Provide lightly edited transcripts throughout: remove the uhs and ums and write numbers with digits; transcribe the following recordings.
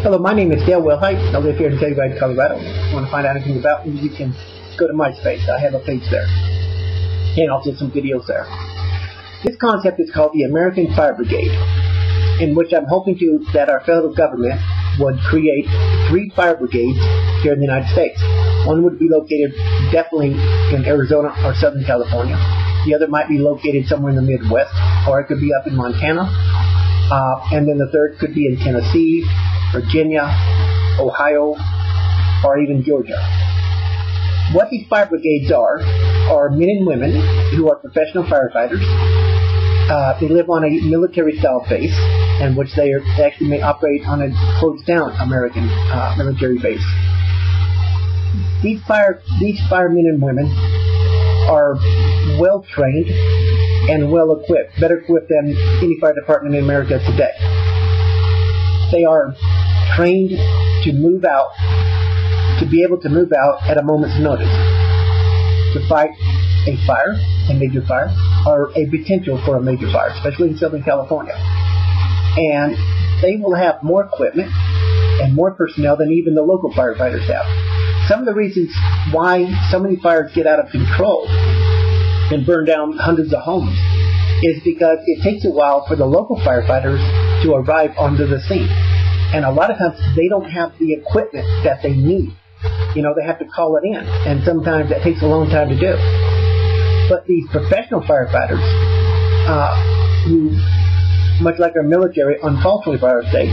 Hello, my name is Dale Wilhite. I live here in Telluride, Colorado. If you want to find out anything about me, you can go to MySpace. I have a page there. And also some videos there. This concept is called the American Fire Brigade, in which I'm hoping that our federal government would create 3 fire brigades here in the United States. One would be located definitely in Arizona or Southern California. The other might be located somewhere in the Midwest, or it could be up in Montana. And then the third could be in Tennessee, Virginia, Ohio, or even Georgia. What these fire brigades are men and women who are professional firefighters. They live on a military-style base, in which they actually may operate on a closed-down American military base. These firemen and women are well-trained and well-equipped, better equipped than any fire department in America today. They are trained to move out, to be able to move out at a moment's notice, to fight a fire, a major fire, or a potential for a major fire, especially in Southern California. And they will have more equipment and more personnel than even the local firefighters have. Some of the reasons why so many fires get out of control and burn down hundreds of homes is because it takes a while for the local firefighters to arrive onto the scene. And a lot of times they don't have the equipment that they need. You know, they have to call it in, and sometimes that takes a long time to do. But these professional firefighters, who, much like our military on call 24 hours a day,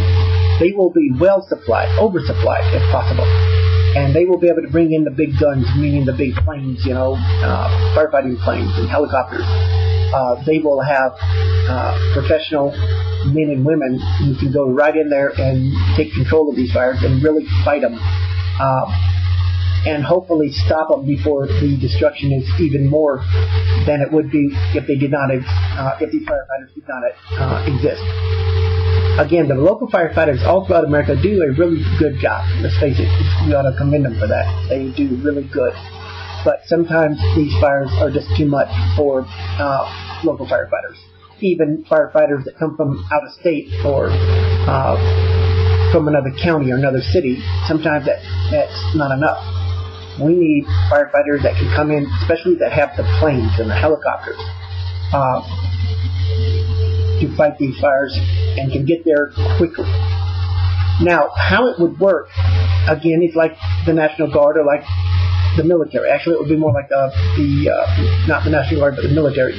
they will be well supplied, oversupplied if possible. And they will be able to bring in the big guns, meaning the big planes, firefighting planes and helicopters. They will have professional men and women who can go right in there and take control of these fires and really fight them. And hopefully stop them before the destruction is even more than it would be if they did not, if these firefighters did not exist. Again, the local firefighters all throughout America do a really good job. Let's face it, we ought to commend them for that. They do really good. But sometimes these fires are just too much for local firefighters. Even firefighters that come from out of state or from another county or another city, sometimes that's not enough. We need firefighters that can come in, especially that have the planes and the helicopters, to fight these fires and can get there quickly. Now, how it would work, again, it's like the National Guard or like the military. Actually, it would be more like not the National Guard, but the military.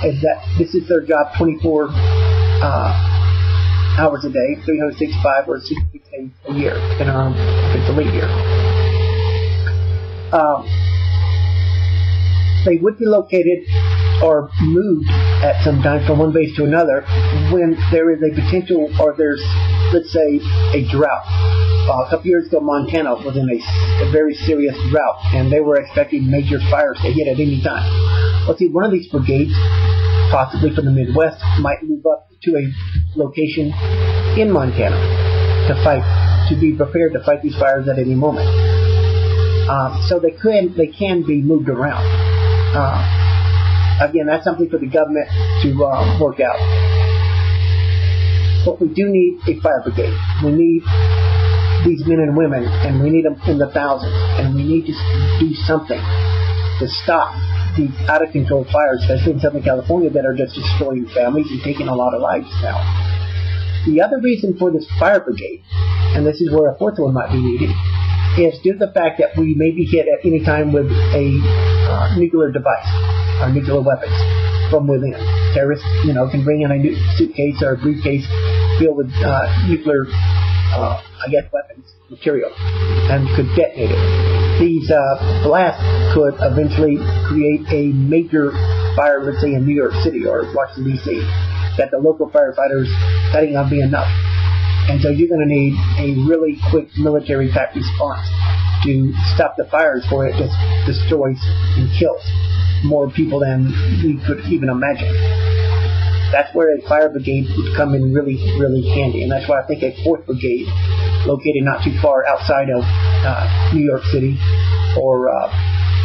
Is that this is their job 24 hours a day, 365 or 66 days a year, depending on if it's a leap year. They would be located or moved at some time from one base to another when there is a potential, or there's, let's say, a drought. A couple years ago, Montana was in a very serious drought, and they were expecting major fires to hit at any time. Well, see, one of these brigades, possibly from the Midwest, might move up to a location in Montana to be prepared to fight these fires at any moment. So they can be moved around. Again, that's something for the government to work out. But we do need a fire brigade. We need these men and women, and we need them in the thousands. And we need to do something to stop these out-of-control fires, especially in Southern California, that are just destroying families and taking a lot of lives now. The other reason for this fire brigade, and this is where a fourth one might be needed, is due to the fact that we may be hit at any time with a nuclear device or nuclear weapons from within. Terrorists, can bring in a suitcase or a briefcase filled with nuclear, weapons material, and could detonate it. These blasts could eventually create a major fire, let's say in New York City or Washington, D.C., that the local firefighters, that ain't going to be enough. And so you're going to need a really quick military-type response to stop the fires before it just destroys and kills more people than we could even imagine. That's where a fire brigade would come in really, really handy. And that's why I think a fourth brigade, located not too far outside of New York City or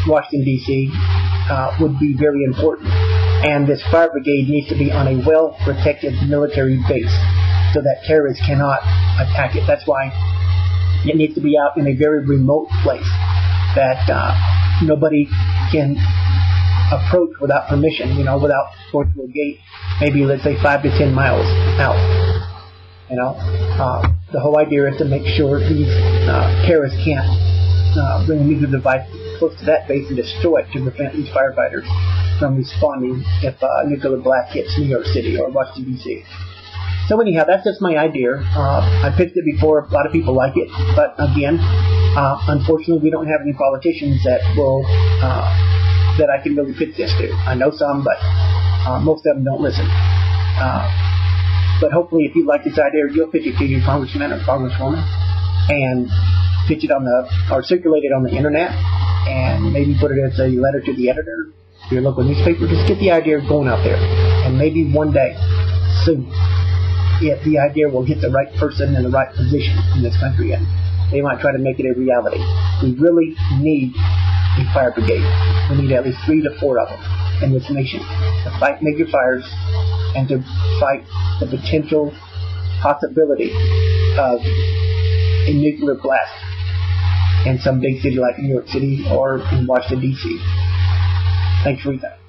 Washington, D.C., would be very important. And this fire brigade needs to be on a well-protected military base. so that terrorists cannot attack it. That's why it needs to be out in a very remote place that nobody can approach without permission, without going through a gate, maybe let's say 5 to 10 miles out. The whole idea is to make sure these terrorists can't bring a nuclear device close to that base and destroy it to prevent these firefighters from responding if a nuclear blast hits New York City or Washington, D.C. So anyhow, that's just my idea. I pitched it before. A lot of people like it. But again, unfortunately, we don't have any politicians that will that I can really pitch this to. I know some, but most of them don't listen. But hopefully, if you like this idea, you'll pitch it to your congressman or congresswoman and pitch it or circulate it on the internet, and maybe put it as a letter to the editor, your local newspaper. Just get the idea going out there, and maybe one day, soon, the idea will hit the right person in the right position in this country, and they might try to make it a reality. We really need a fire brigade. We need at least 3 to 4 of them in this nation to fight major fires and to fight the potential possibility of a nuclear blast in some big city like New York City or in Washington, D.C. Thanks for that.